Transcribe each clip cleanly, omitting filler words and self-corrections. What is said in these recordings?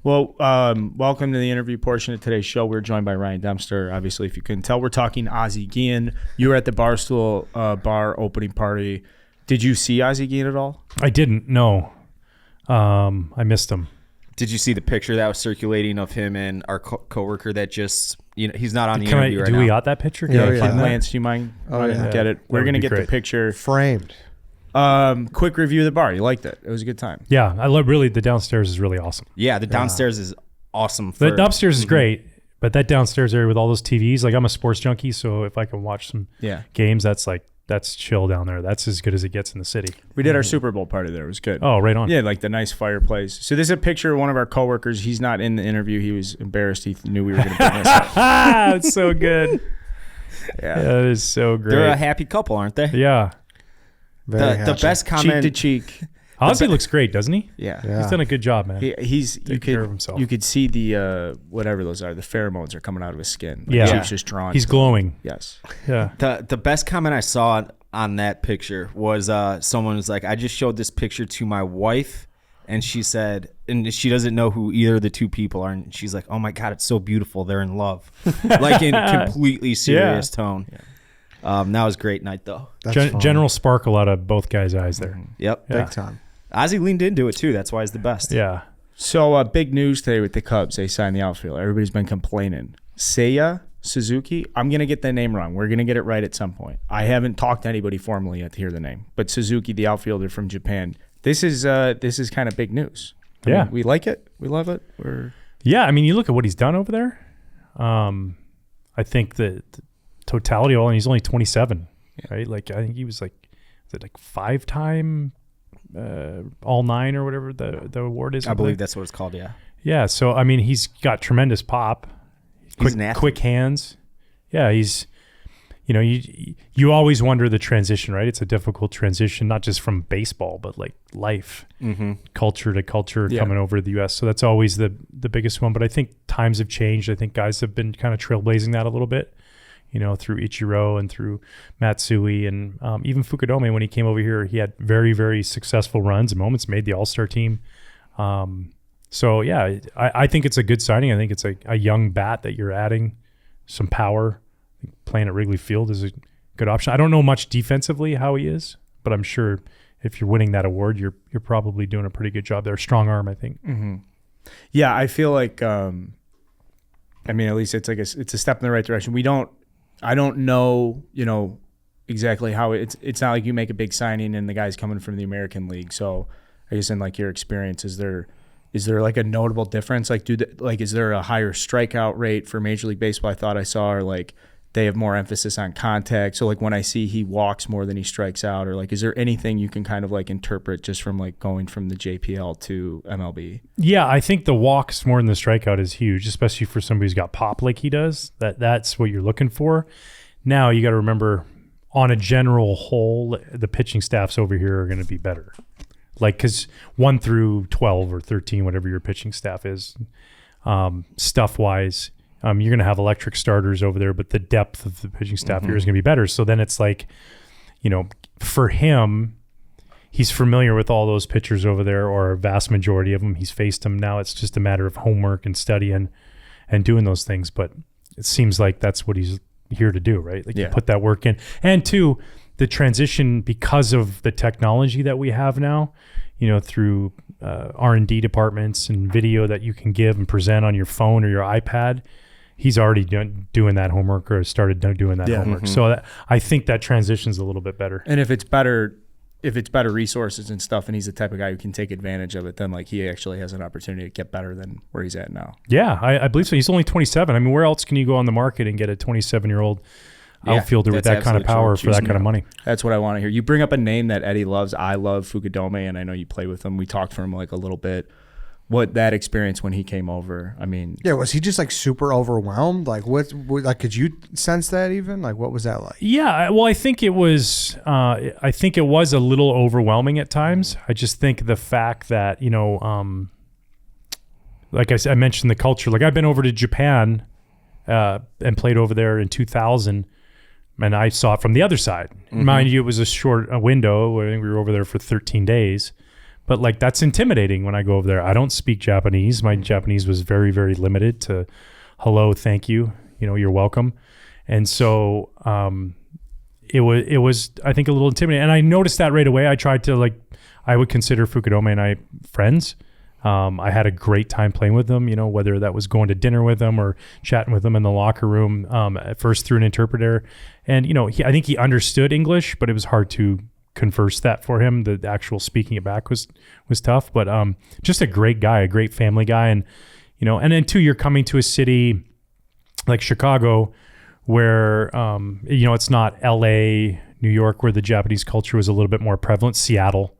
Well, welcome to the interview portion of today's show. We're joined by Ryan Dempster. Obviously, if you couldn't tell, we're talking Ozzie Guillen. You were at the Barstool bar opening party. Did you see Ozzie Guillen at all? I didn't, no. I missed him. Did you see the picture that was circulating of him and our coworker that just, he's not on the interview right now? Do we got that picture? Yeah. Lance, do you mind? Get it. We're going to get the picture. Framed. Quick review of the bar. You liked it. It was a good time. Yeah, I love the downstairs is really awesome. Yeah, the downstairs is awesome. The upstairs is great, but that downstairs area with all those TVs, like I'm a sports junkie, so if I can watch some games, that's chill down there. That's as good as it gets in the city. We did our Super Bowl party there. It was good. Oh, right on. Yeah, like the nice fireplace. So this is a picture of one of our coworkers. He's not in the interview. He was embarrassed. He knew we were going to bring this up. It's so good. Yeah, that is so great. They're a happy couple, aren't they? Yeah. The best comment, cheek to cheek. Ozzie looks great, doesn't he? Yeah. He's done a good job, man. He's you could see the whatever those are, the pheromones are coming out of his skin. Like yeah, he's just drawn. He's glowing. Yes. Yeah. The best comment I saw on that picture was someone was like, I just showed this picture to my wife, and she said, and she doesn't know who either of the two people are, and she's like, oh my God, it's so beautiful, they're in love, like in completely serious tone. Yeah. That was a great night, though. General sparkle out of both guys' eyes there. Yep. Big time. Ozzie leaned into it, too. That's why he's the best. Yeah. So big news today with the Cubs. They signed the outfield. Everybody's been complaining. Seiya Suzuki. I'm going to get the name wrong. We're going to get it right at some point. I haven't talked to anybody formally yet to hear the name. But Suzuki, the outfielder from Japan. This is kind of big news. I mean, we like it. We love it. Yeah, I mean, you look at what he's done over there. I think the totality of all, and he's only 27, right? Like I think he was like, is it like 5-time all 9 or whatever the award is? I believe that's what it's called. Yeah. Yeah. So I mean, he's got tremendous pop, quick hands. Yeah, he's. You always wonder the transition, right? It's a difficult transition, not just from baseball, but like life, culture to culture coming over to the U.S. So that's always the biggest one. But I think times have changed. I think guys have been kind of trailblazing that a little bit. Through Ichiro and through Matsui and even Fukudome, when he came over here, he had very, very successful runs and moments, made the All-Star team. So, yeah, I think it's a good signing. I think it's a young bat that you're adding some power. I think playing at Wrigley Field is a good option. I don't know much defensively how he is, but I'm sure if you're winning that award, you're probably doing a pretty good job there. Strong arm, I think. Mm-hmm. Yeah, I feel like, at least it's like it's a step in the right direction. I don't know, exactly how it's not like you make a big signing and the guy's coming from the American League. So I guess in like your experience, is there like a notable difference? Like, is there a higher strikeout rate for Major League Baseball? I thought I saw, or like they have more emphasis on contact. So like when I see he walks more than he strikes out, or like, is there anything you can kind of like interpret just from like going from the JPL to MLB? Yeah, I think the walks more than the strikeout is huge, especially for somebody who's got pop like he does. That's what you're looking for. Now you got to remember, on a general whole, the pitching staffs over here are going to be better. Like, because 1 through 12 or 13, whatever your pitching staff is, stuff-wise, you're going to have electric starters over there, but the depth of the pitching staff here is going to be better. So then it's like, for him, he's familiar with all those pitchers over there, or a vast majority of them. He's faced them. Now it's just a matter of homework and studying and doing those things. But it seems like that's what he's here to do, right? Like you put that work in. And two, the transition, because of the technology that we have now, through R&D departments and video that you can give and present on your phone or your iPad, he's already doing that homework or started doing that homework. So I think that transition's a little bit better. And if it's better resources and stuff, and he's the type of guy who can take advantage of it, then like he actually has an opportunity to get better than where he's at now. Yeah, I believe so. He's only 27. I mean, where else can you go on the market and get a 27-year-old outfielder with that kind of power for that kind of money? That's what I want to hear. You bring up a name that Eddie loves. I love Fukudome, and I know you play with him. We talked for him like a little bit. What that experience when he came over, I mean... Yeah, was he just like super overwhelmed? Like what like could you sense that even? Like what was that like? Yeah, well, I think it was a little overwhelming at times. I just think the fact that, like I mentioned the culture. Like I've been over to Japan and played over there in 2000, and I saw it from the other side. Mind you, it was a short window. I think we were over there for 13 days. But like that's intimidating when I go over there. I don't speak Japanese. My Japanese was very, very limited to hello, thank you, you're welcome. And so it was I think a little intimidating. And I noticed that right away. I tried to I would consider Fukudome and I friends. I had a great time playing with them, whether that was going to dinner with them or chatting with them in the locker room, at first through an interpreter. And, I think he understood English, but it was hard to converse that for him. The actual speaking it back was tough, but just a great guy, a great family guy. And, and then too, you're coming to a city like Chicago where, it's not LA, New York, where the Japanese culture was a little bit more prevalent, Seattle,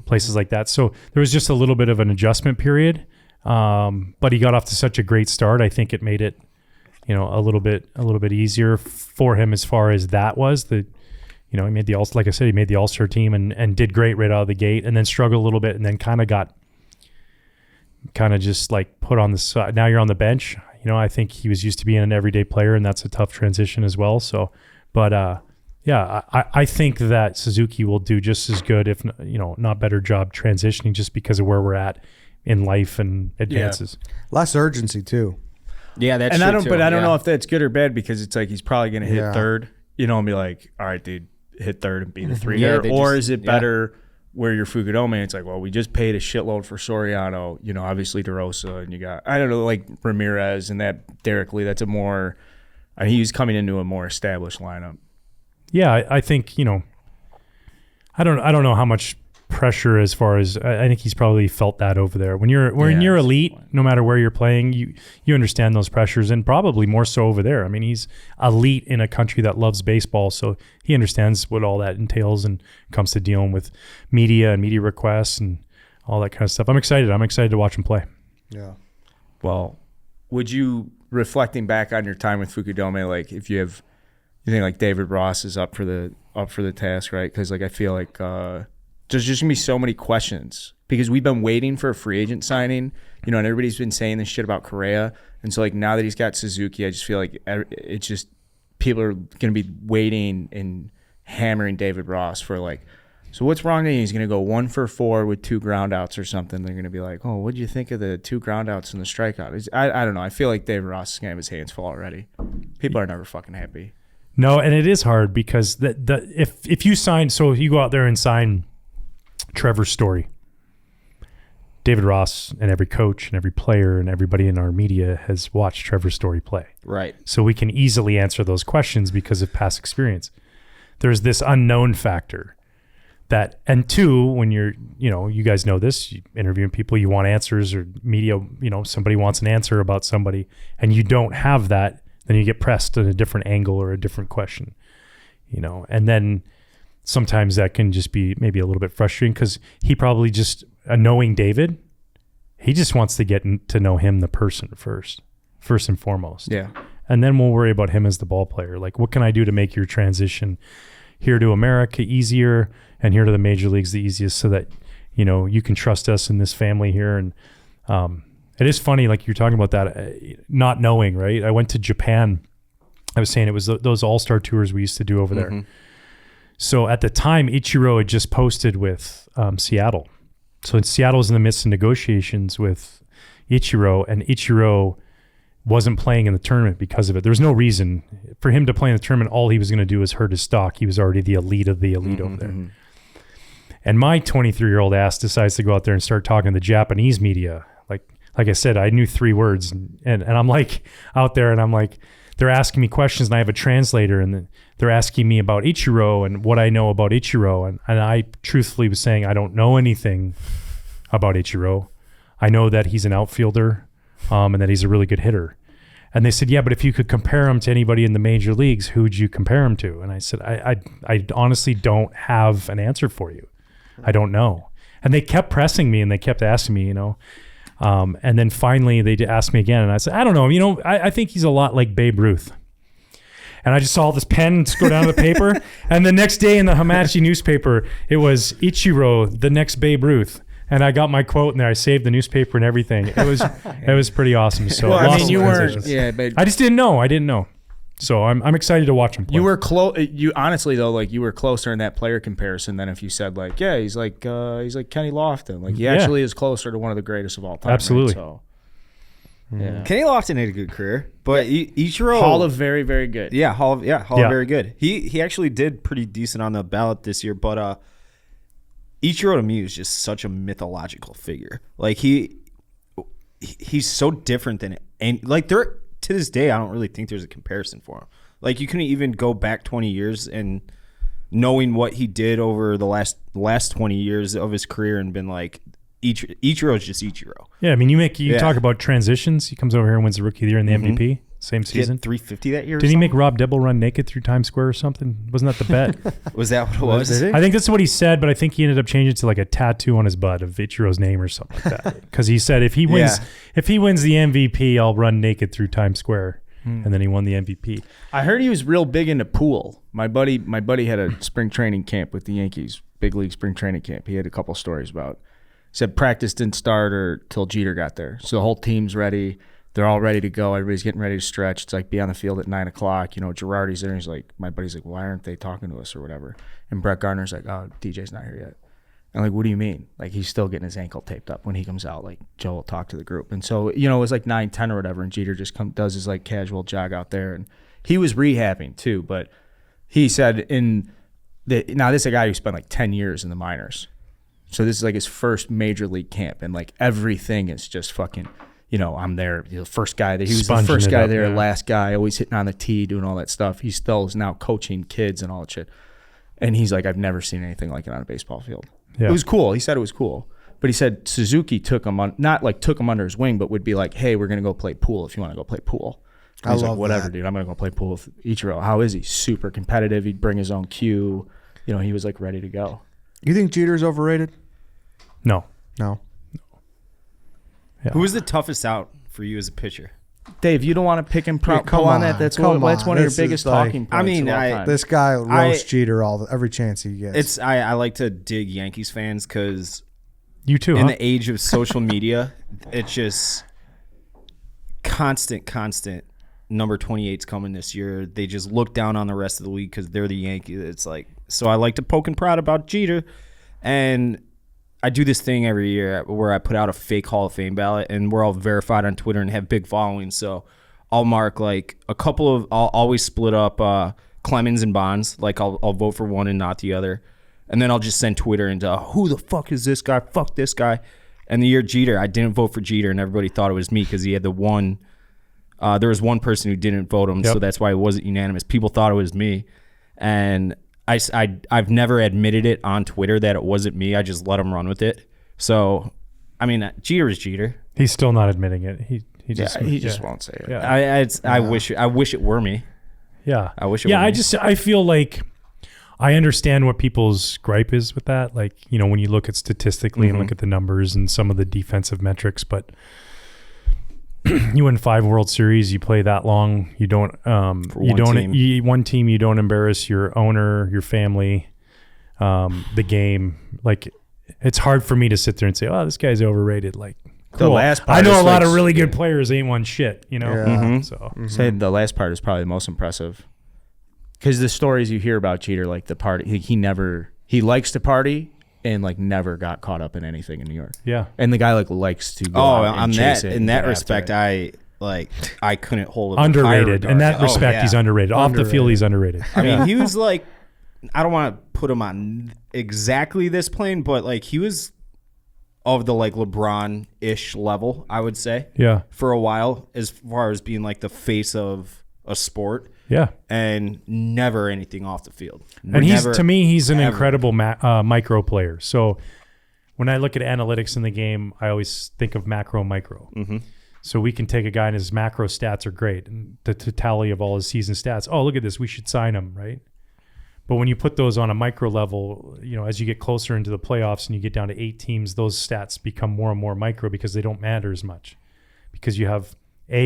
places like that. So there was just a little bit of an adjustment period. But he got off to such a great start. I think it made it, a little bit easier for him as far as that was. He made the like I said, he made the All-Star team and did great right out of the gate, and then struggled a little bit, and then kind of just like put on the side. Now you're on the bench. I think he was used to being an everyday player, and that's a tough transition as well. So, but I think that Suzuki will do just as good, if not better job transitioning, just because of where we're at in life and advances. Yeah. Less urgency too. Yeah, that's and true I don't know if that's good or bad, because it's like he's probably going to hit third, and be like, all right, dude, hit third and be the three hitter. Or is it better where you're Fukudome and it's like, well, we just paid a shitload for Soriano, obviously DeRosa, and you got, I don't know, like Ramirez and that Derek Lee. That's he's coming into a more established lineup. Yeah, I think, I don't know how much pressure as far as, I think he's probably felt that over there. When you're elite, no matter where you're playing, you understand those pressures, and probably more so over there. I mean, he's elite in a country that loves baseball, so he understands what all that entails and comes to dealing with media and media requests and all that kind of stuff. I'm excited to watch him play. Yeah. Well, would you, reflecting back on your time with Fukudome, like if you think like David Ross is up for the task, right? Because like I feel like there's just gonna be so many questions, because we've been waiting for a free agent signing, and everybody's been saying this shit about Correa, and so like now that he's got Suzuki, I just feel like it's just people are gonna be waiting and hammering David Ross for like, so what's wrong that he's gonna go 1 for 4 with 2 groundouts or something? They're gonna be like, oh, what do you think of the 2 groundouts and the strikeout? I don't know. I feel like David Ross is gonna have his hands full already. People are never fucking happy. No, and it is hard because if you sign, so if you go out there and sign Trevor Story, David Ross and every coach and every player and everybody in our media has watched Trevor Story play. Right. So we can easily answer those questions because of past experience. There's this unknown factor that, and two, when you're, you guys know this, you interviewing people, you want answers, or media, somebody wants an answer about somebody and you don't have that, then you get pressed at a different angle or a different question, and then sometimes that can just be maybe a little bit frustrating, because he probably just, knowing David, he just wants to get to know him, the person first and foremost. Yeah. And then we'll worry about him as the ball player. Like, what can I do to make your transition here to America easier and here to the major leagues the easiest, so that, you can trust us in this family here. And it is funny, like you're talking about that, not knowing, right? I went to Japan. I was saying it was those all-star tours we used to do over there. So at the time, Ichiro had just posted with Seattle. So Seattle was in the midst of negotiations with Ichiro, and Ichiro wasn't playing in the tournament because of it. There was no reason for him to play in the tournament. All he was going to do was hurt his stock. He was already the elite of the elite over there. And my 23-year-old ass decides to go out there and start talking to the Japanese media. Like I said, I knew 3 words, and I'm like out there, and I'm like, they're asking me questions, and I have a translator, and they're asking me about Ichiro and what I know about Ichiro. And I truthfully was saying, I don't know anything about Ichiro. I know that he's an outfielder, and that he's a really good hitter. And they said, yeah, but if you could compare him to anybody in the major leagues, who would you compare him to? And I said, I honestly don't have an answer for you. I don't know. And they kept pressing me, and they kept asking me, and then finally they asked me again, and I said, I don't know. I think he's a lot like Babe Ruth. And I just saw this pen go down to the paper. And the next day in the Hamachi newspaper, it was Ichiro, the next Babe Ruth. And I got my quote in there. I saved the newspaper and everything. It was pretty awesome. So well, I mean, you weren't. Yeah, but I just didn't know. I didn't know. So I'm excited to watch him play. You were close. You honestly though, like you were closer in that player comparison than if you said like, yeah, he's like Kenny Lofton. Like he actually is closer to one of the greatest of all time. Absolutely. Right? So, yeah. Kenny Lofton had a good career, but Ichiro Hall of very, very good. Yeah, Hall of very good. He actually did pretty decent on the ballot this year, but Ichiro to me is just such a mythological figure. Like he's so different than and like there to this day I don't really think there's a comparison for him. Like you couldn't even go back 20 years and knowing what he did over the last 20 years of his career and been like Ichiro is just Ichiro. Yeah, I mean you talk about transitions. He comes over here and wins the Rookie of the Year and the MVP. Same season. He had 350 that year. Did he make Rob Dibble run naked through Times Square or something? Wasn't that the bet? Was that what it was? Did he? I think that's what he said, but I think he ended up changing it to like a tattoo on his butt of Ichiro's name or something like that. Because he said if he wins the MVP, I'll run naked through Times Square. And then he won the MVP. I heard he was real big into pool. My buddy had a spring training camp with the Yankees, big league spring training camp. He had a couple stories about. Said practice didn't start till Jeter got there. So the whole team's ready. They're all ready to go. Everybody's getting ready to stretch. It's like be on the field at 9 o'clock. You know, Girardi's there. And he's like, my buddy's like, why aren't they talking to us or whatever? And Brett Gardner's like, oh, DJ's not here yet. And like, what do you mean? Like, he's still getting his ankle taped up when he comes out. Like, Joe will talk to the group. And so, you know, it was like 9, 10 or whatever. And Jeter just does his like casual jog out there. And he was rehabbing too. But he said now this is a guy who spent like 10 years in the minors. So this is like his first major league camp. And like everything is just fucking, you know, I'm there. The first guy there. He was the first guy there, last guy, always hitting on the tee, doing all that stuff. He still is now coaching kids and all that shit. And he's like, I've never seen anything like it on a baseball field. Yeah. It was cool. He said it was cool. But he said Suzuki took him on, not like took him under his wing, but would be like, hey, we're going to go play pool if you want to go play pool. And he's like, whatever, dude. I'm going to go play pool with Ichiro. How is he? Super competitive. He'd bring his own cue. You know, he was like ready to go. You think Jeter's overrated? No. Yeah. Who was the toughest out for you as a pitcher? Dave, you don't want to pick and pull on that. That's one of your biggest talking points. I mean, this guy roasts Jeter every chance he gets. I like to dig Yankees fans because you too. In the age of social media, it's just constant. Number 28's coming this year. They just look down on the rest of the league because they're the Yankees. It's like so. I like to poke and prod about Jeter, and I do this thing every year where I put out a fake Hall of Fame ballot, and we're all verified on Twitter and have big followings. So I'll mark like I'll always split up Clemens and Bonds. Like I'll vote for one and not the other. And then I'll just send Twitter into who the fuck is this guy? Fuck this guy. And the year Jeter, I didn't vote for Jeter, and everybody thought it was me because he had the one. There was one person who didn't vote him, so that's why it wasn't unanimous. People thought it was me. And I've never admitted it on Twitter that it wasn't me. I just let him run with it. So, I mean, Jeter is Jeter. He's still not admitting it. He just won't say it. Yeah. I wish it were me. Yeah. I wish it were me. I feel like I understand what people's gripe is with that. Like, you know, when you look at statistically and look at the numbers and some of the defensive metrics, but you win 5 World Series, you play that long, you don't one team, you don't embarrass your owner, your family, the game. Like, it's hard for me to sit there and say, oh, this guy's overrated. Like, cool. The last part I know a lot of really good players ain't won shit, you know? Yeah. So say the last part is probably the most impressive. Because the stories you hear about Jeter, like the party, he likes to party and like never got caught up in anything in New York. Yeah. And the guy like likes to go out and chase it. In that respect, I couldn't hold it. Underrated. In that respect, he's underrated. Off the field, he's underrated. I mean, he was like, I don't want to put him on exactly this plane, but like he was of the like LeBron-ish level, I would say. Yeah. For a while, as far as being like the face of a sport. Yeah. And never anything off the field. And he's an incredible micro player. So when I look at analytics in the game, I always think of macro, micro. Mm-hmm. So we can take a guy and his macro stats are great. And the totality of all his season stats, oh, look at this, we should sign him, right? But when you put those on a micro level, you know, as you get closer into the playoffs and you get down to 8 teams, those stats become more and more micro because they don't matter as much. Because you have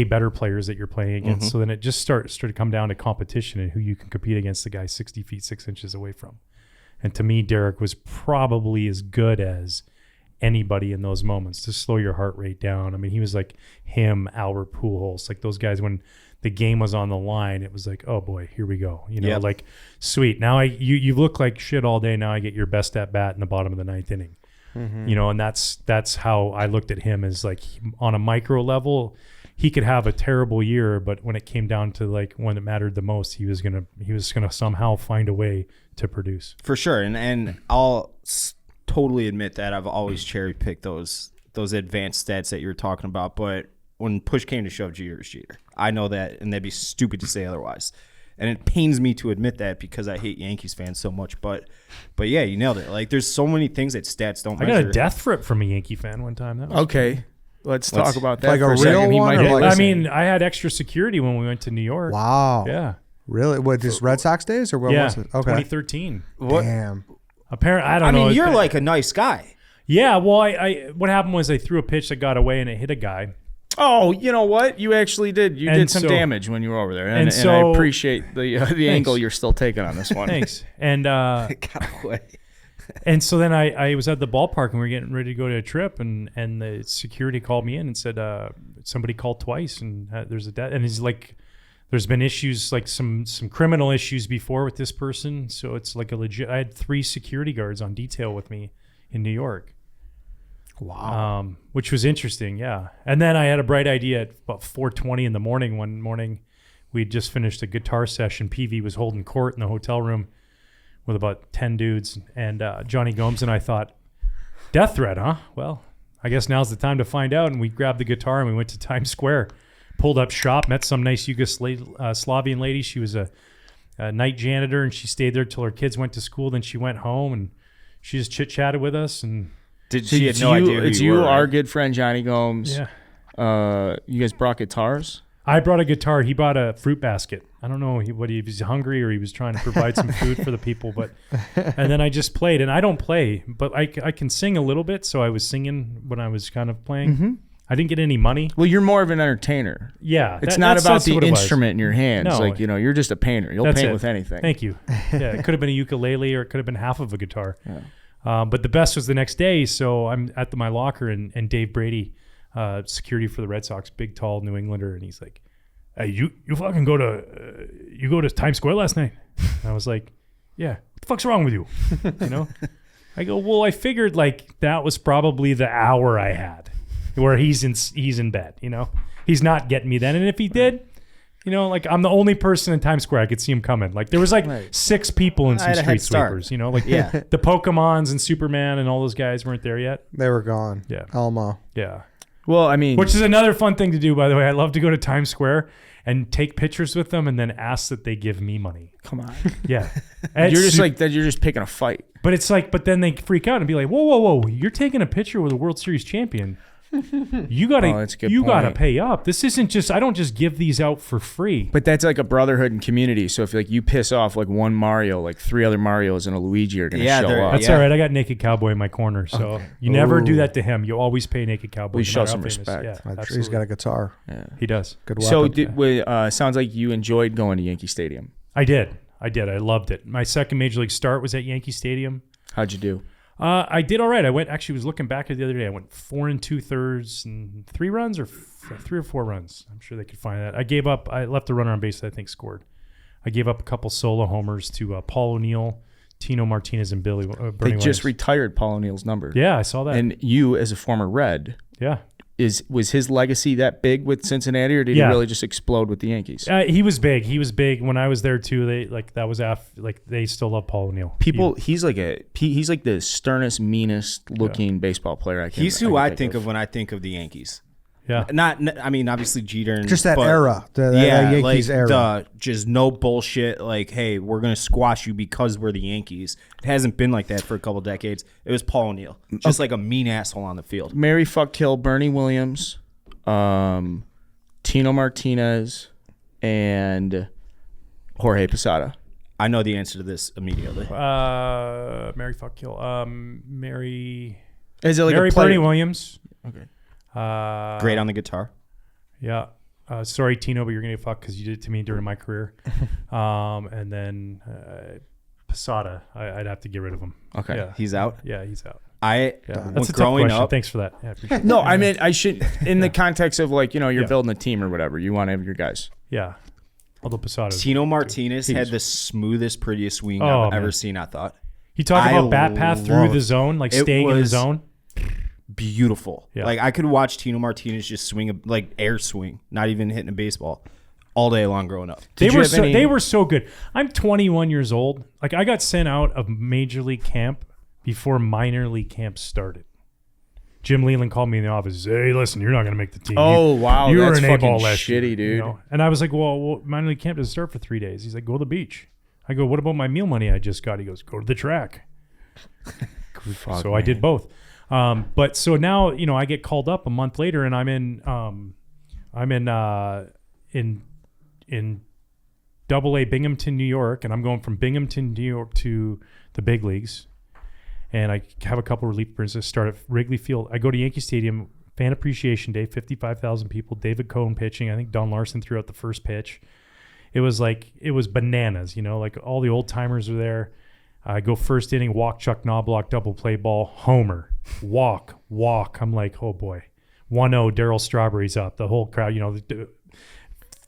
better players that you're playing against. Mm-hmm. So then it just starts to come down to competition and who you can compete against the guy 60 feet, 6 inches away from. And to me, Derek was probably as good as anybody in those moments to slow your heart rate down. I mean, he was like him, Albert Pujols, like those guys when the game was on the line, it was like, oh boy, here we go. Like, sweet. Now you look like shit all day. Now I get your best at bat in the bottom of the 9th inning. And that's how I looked at him, as like, on a micro level, he could have a terrible year, but when it came down to like when it mattered the most, he was gonna somehow find a way to produce. For sure. And I'll totally admit that I've always cherry picked those advanced stats that you were talking about, but when push came to shove, Jeter is Jeter. I know that, and that'd be stupid to say otherwise. And it pains me to admit that because I hate Yankees fans so much. But yeah, you nailed it. Like, there's so many things that stats don't measure. I got a death threat from a Yankee fan one time. That was okay. Let's talk about that like for a a second. real one, or like, I mean, I had extra security when we went to New York. Wow. Yeah. Really? What, just Red Sox days, or what was it? Okay. 2013. Damn. Apparently, I don't know. I mean, you're like a nice guy. Yeah. Well, I what happened was I threw a pitch that got away and it hit a guy. Oh, you know what? You actually did. You did some damage when you were over there, and I appreciate the angle you're still taking on this one. Thanks. And got away. And so then I was at the ballpark and we were getting ready to go to a trip, and the security called me in and said somebody called twice and there's a death. And he's like, there's been issues, like some criminal issues before with this person, so it's like a legit. I had 3 security guards on detail with me in New York. Wow. Which was interesting, yeah. And then I had a bright idea at about 4:20 in the morning. One morning, we'd just finished a guitar session. PV was holding court in the hotel room with about 10 dudes. And Johnny Gomes and I thought, death threat, huh? Well, I guess now's the time to find out. And we grabbed the guitar and we went to Times Square, pulled up shop, met some nice Yugoslavian lady. She was a night janitor, and she stayed there till her kids went to school. Then she went home, and she just chit-chatted with us. And she had no idea who it's you were, our right? good friend Johnny Gomes. Yeah. You guys brought guitars? I brought a guitar. He brought a fruit basket. I don't know what he was hungry or he was trying to provide some food for the people. And then I just played. And I don't play, but I can sing a little bit. So I was singing when I was kind of playing. Mm-hmm. I didn't get any money. Well, you're more of an entertainer. Yeah. It's not about the instrument in your hands. No. Like, you're just a painter. You'll paint with anything. Thank you. Yeah, it could have been a ukulele or it could have been half of a guitar. Yeah. But the best was the next day. So I'm at my locker, and Dave Brady, security for the Red Sox, big, tall New Englander, and he's like, "Hey, you fucking go to Times Square last night?" And I was like, "Yeah, what the fuck's wrong with you?" I go, "Well, I figured like that was probably the hour I had where he's in bed. He's not getting me then, and if he did." Like I'm the only person in Times Square I could see him coming. Like there was like 6 people and some street sweepers. Like the Pokemons and Superman and all those guys weren't there yet. They were gone. Yeah. Elmo. Yeah. Well, I mean, which is another fun thing to do, by the way. I love to go to Times Square and take pictures with them and then ask that they give me money. Come on. Yeah. You're just like that. You're just picking a fight. But it's like, but then they freak out and be like, whoa. You're taking a picture with a World Series champion. You gotta pay up. This isn't just, I don't just give these out for free. But that's like a brotherhood and community. So if like you piss off like one Mario, like 3 other Marios and a Luigi are gonna show up. That's all right. I got Naked Cowboy in my corner, so you never do that to him. You always pay Naked Cowboy. We show some respect. Yeah, I'm sure he's got a guitar. Yeah. He does. Good weapon. So sounds like you enjoyed going to Yankee Stadium. I did. I loved it. My second major league start was at Yankee Stadium. How'd you do? I did all right. I was looking back at the other day. I went 4 2/3 and 3 runs or 3 or 4 runs. I'm sure they could find that. I left a runner on base that I think scored. I gave up a couple solo homers to Paul O'Neill, Tino Martinez, and Bernie Williams. Just retired Paul O'Neill's number. Yeah, I saw that. And you, as a former Red, was his legacy that big with Cincinnati, or did he really just explode with the Yankees? He was big. He was big when I was there too. They still love Paul O'Neill. He's like the sternest, meanest looking baseball player. He's who I think of when I think of the Yankees. Yeah. I mean, obviously Jeter. Just that era. The Yankees era. Just no bullshit. Like, hey, we're going to squash you because we're the Yankees. It hasn't been like that for a couple decades. It was Paul O'Neill. Just like a mean asshole on the field. Mary Fuck Kill, Bernie Williams, Tino Martinez, and Jorge Posada. I know the answer to this immediately. Mary Fuck Kill. Mary. Is it like Mary a player? Bernie Williams. Okay. Great on the guitar. Yeah. Sorry, Tino, but you're going to get fucked because you did it to me during my career. And then Posada, I'd have to get rid of him. Okay. Yeah. He's out? Yeah, he's out. That's a tough question. Thanks for that. Yeah, I appreciate No, I mean, I should, in the context of like, you're building a team or whatever, you want to have your guys. Yeah. Although Posada. Tino Martinez had the smoothest, prettiest swing I've ever seen, I thought. He talked about bat path through the zone, like staying in the zone. Beautiful. Yeah. Like I could watch Tino Martinez just swing like air swing, not even hitting a baseball, all day long growing up. They were so good. I'm 21 years old. Like I got sent out of major league camp before minor league camp started. Jim Leyland called me in the office. Said, hey, listen, you're not going to make the team. Oh, wow. You That's were an fucking A-ball last shitty, year, dude. You know? And I was like, well, minor league camp doesn't start for 3 days. He's like, go to the beach. I go, what about my meal money I just got? He goes, go to the track. I did both. But so now, you know, I get called up a month later and I'm in Double-A Binghamton, New York, and I'm going from Binghamton, New York to the big leagues. And I have a couple of relief appearances. Start at Wrigley Field. I go to Yankee Stadium, Fan Appreciation Day, 55,000 people. David Cohn pitching. I think Don Larson threw out the first pitch. It was bananas, you know, like all the old timers are there. I go first inning, walk Chuck Knobloch, double play ball, homer, walk. I'm like, oh boy. 1-0, Darryl Strawberry's up. The whole crowd, you know,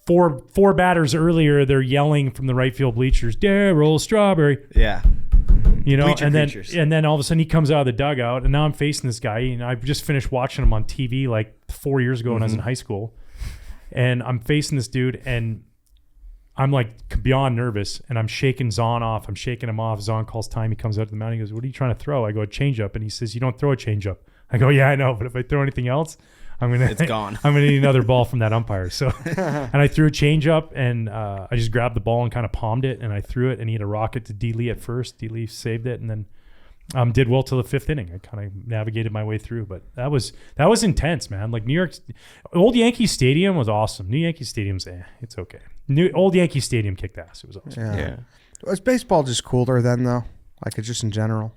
four batters earlier, they're yelling from the right field bleachers, Darryl Strawberry. Yeah. You know, Bleacher and creatures. then all of a sudden he comes out of the dugout, and now I'm facing this guy, and I just finished watching him on TV like 4 years ago when I was in high school, and I'm facing this dude, and I'm like beyond nervous, and I'm shaking Zahn off. I'm shaking him off. Zahn calls time. He comes out to the mound. He goes, "What are you trying to throw?" I go, "A changeup," and he says, "You don't throw a changeup." I go, "Yeah, I know, but if I throw anything else, it's gone. I'm gonna need another ball from that umpire." So, and I threw a changeup, and I just grabbed the ball and kind of palmed it, and I threw it, and he had a rocket to D. Lee at first. D. Lee saved it, and then did well till the fifth inning. I kind of navigated my way through, but that was intense, man. Like New York, old Yankee Stadium was awesome. New Yankee Stadium's it's okay. Old Yankee Stadium kicked ass. It was awesome. Yeah. Was baseball just cooler then, though? Like just in general?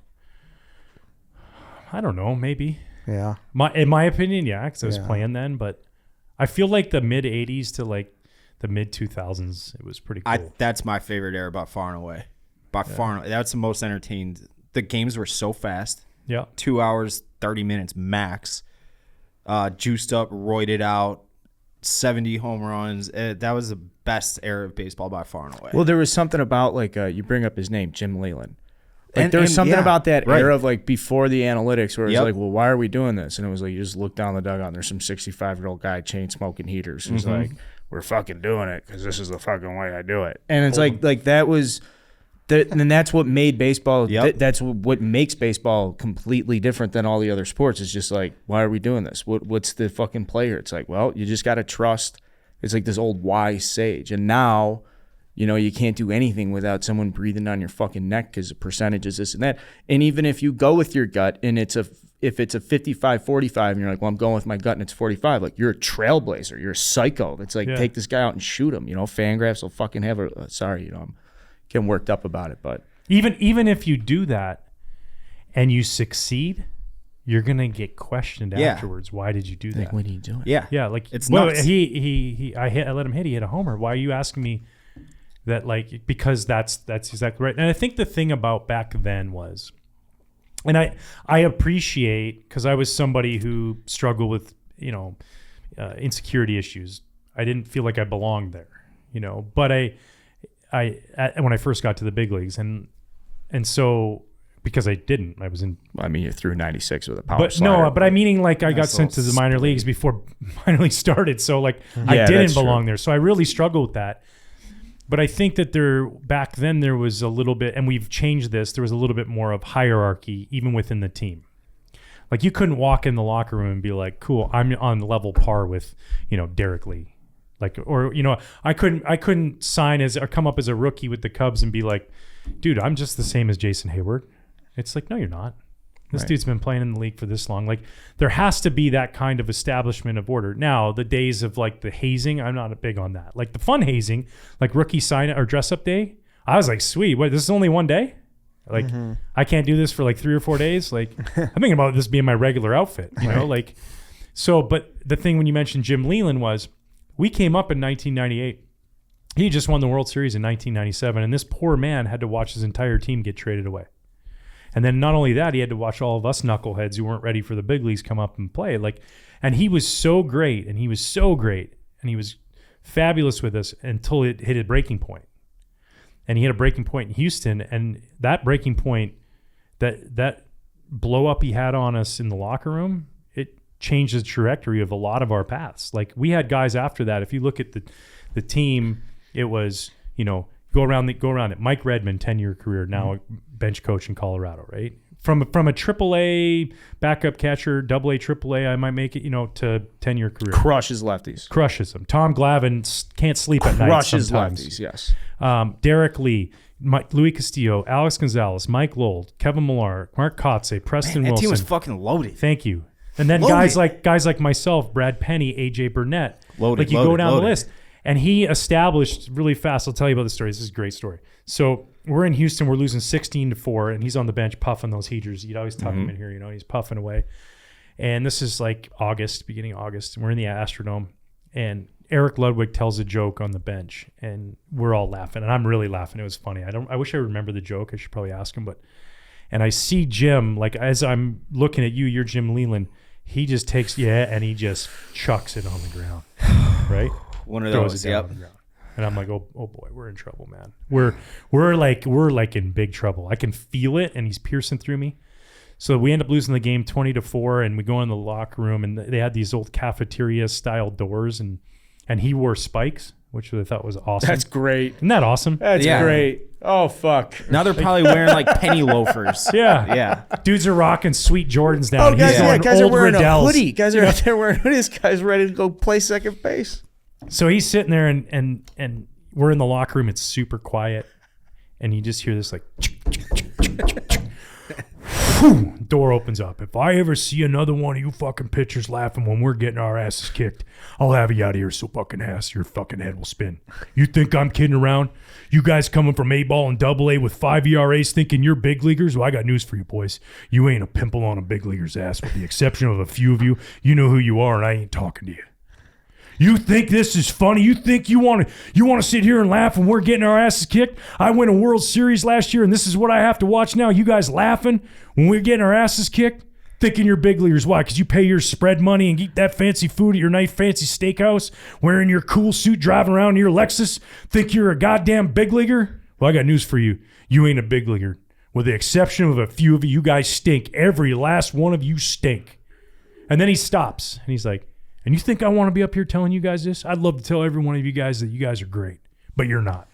I don't know. Maybe. Yeah. In my opinion, yeah, because I was playing then. But I feel like the mid '80s to like the mid 2000s, it was pretty cool. That's my favorite era by far and away. That's the most entertained. The games were so fast. Yeah. 2 hours, 30 minutes max. Juiced up, roided out, 70 home runs. That was the best era of baseball by far and away. Well, there was something about like you bring up his name, Jim Leyland. Like there was something about that era of like before the analytics where it's like, well, why are we doing this? And it was like you just look down the dugout and there's some 65-year-old guy chain smoking heaters who's like, we're fucking doing it because this is the fucking way I do it. And it's like that was. And that's what made baseball. That's what makes baseball completely different than all the other sports. It's just like, why are we doing this? What's the fucking play here? It's like, well, you just got to trust. It's like this old wise sage. And now, you know, you can't do anything without someone breathing on your fucking neck because the percentage is this and that. And even if you go with your gut and if it's a 55-45 and you're like, well, I'm going with my gut and it's 45, like you're a trailblazer. You're a psycho. It's like, take this guy out and shoot him. You know, Fangraphs will fucking have I'm getting worked up about it, but even if you do that and you succeed, you're gonna get questioned afterwards. Why did you do that? Like, what are you doing? Yeah. Like it's nuts. I let him hit. He hit a homer. Why are you asking me that? Like because that's exactly right. And I think the thing about back then was, and I appreciate because I was somebody who struggled with insecurity issues. I didn't feel like I belonged there, but when I first got to the big leagues and so because I didn't, I was in. Well, I mean, you threw 96 with a power slider. No, but I meaning like I got sent to the minor leagues before minor leagues started, so like I didn't belong there. So I really struggled with that. But I think that back then there was a little bit, and we've changed this. There was a little bit more of hierarchy even within the team. Like you couldn't walk in the locker room and be like, "Cool, I'm on level par with Derek Lee." Like, or, I couldn't sign or come up as a rookie with the Cubs and be like, dude, I'm just the same as Jason Hayward. It's like, no, you're not. This dude's been playing in the league for this long. Like, there has to be that kind of establishment of order. Now, the days of like the hazing, I'm not big on that. Like the fun hazing, like rookie sign or dress up day, I was like, sweet. Wait, this is only one day? Like, I can't do this for like 3 or 4 days. Like, I'm thinking about this being my regular outfit, like, so, but the thing when you mentioned Jim Leyland was, we came up in 1998. He just won the World Series in 1997, and this poor man had to watch his entire team get traded away. And then not only that, he had to watch all of us knuckleheads who weren't ready for the big leagues come up and play. And he was so great, and he was fabulous with us until it hit a breaking point. And he hit a breaking point in Houston, and that breaking point, that blow up he had on us in the locker room, it changed the trajectory of a lot of our paths. Like we had guys after that. If you look at the team, it was, go around it. Mike Redmond, 10-year career, now a bench coach in Colorado, right? From a AAA backup catcher, AA, AAA, I might make it, to 10-year career. Crushes lefties. Crushes them. Tom Glavine can't sleep at night Crushes sometimes. lefties, yes. Derek Lee, Luis Castillo, Alex Gonzalez, Mike Lowell, Kevin Millar, Mark Kotze, Preston Wilson. That team was fucking loaded. Thank you. And then guys like myself, Brad Penny, AJ Burnett. Loaded. Go down the list. And he established really fast. I'll tell you about the story. This is a great story. So we're in Houston. We're losing 16-4, and he's on the bench puffing those heaters. You'd always tuck him in here, he's puffing away. And this is like beginning of August, and we're in the Astrodome. And Eric Ludwig tells a joke on the bench, and we're all laughing. And I'm really laughing. It was funny. I wish I remember the joke. I should probably ask him. And I see Jim, like as I'm looking at you, you're Jim Leyland. He just takes, and he just chucks it on the ground, right? One of those, yep. And I'm like, oh boy, we're in trouble, man. We're like in big trouble. I can feel it, and he's piercing through me. So we end up losing the game 20-4, and we go in the locker room, and they had these old cafeteria style doors, and he wore spikes, which I thought was awesome. That's great. Isn't that awesome? That's great. Oh fuck. Now they're probably wearing like penny loafers. Yeah. Dudes are rocking sweet Jordans down. Oh, guys are wearing Riddells. a hoodie. Guys are out there wearing hoodies. Guys ready to go play second base. So he's sitting there, and we're in the locker room. It's super quiet, and you just hear this like, door opens up. If I ever see another one of you fucking pitchers laughing when we're getting our asses kicked, I'll have you out of here so fucking ass your fucking head will spin. You think I'm kidding around? You guys coming from A-ball and AA with 5 ERAs thinking you're big leaguers? Well, I got news for you boys. You ain't a pimple on a big leaguer's ass with the exception of a few of you. You know who you are, and I ain't talking to you. You think this is funny? You think you want to sit here and laugh when we're getting our asses kicked? I win a World Series last year, and this is what I have to watch now. You guys laughing when we're getting our asses kicked? Thinking you're big leaguers. Why? Because you pay your spread money and eat that fancy food at your nice fancy steakhouse, wearing your cool suit, driving around in your Lexus. Think you're a goddamn big leaguer? Well, I got news for you. You ain't a big leaguer. With the exception of a few of you, you guys stink. Every last one of you stink. And then he stops, and he's like, and you think I want to be up here telling you guys this? I'd love to tell every one of you guys that you guys are great, but you're not.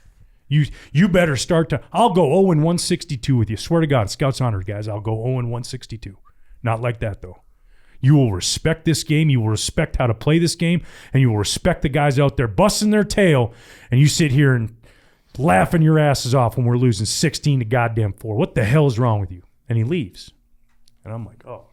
You better start to. I'll go 0-162 with you. Swear to God, Scouts Honor, guys. I'll go 0-162. Not like that though. You will respect this game. You will respect how to play this game, and you will respect the guys out there busting their tail. And you sit here and laughing your asses off when we're losing 16-4. What the hell is wrong with you? And he leaves, and I'm like, oh.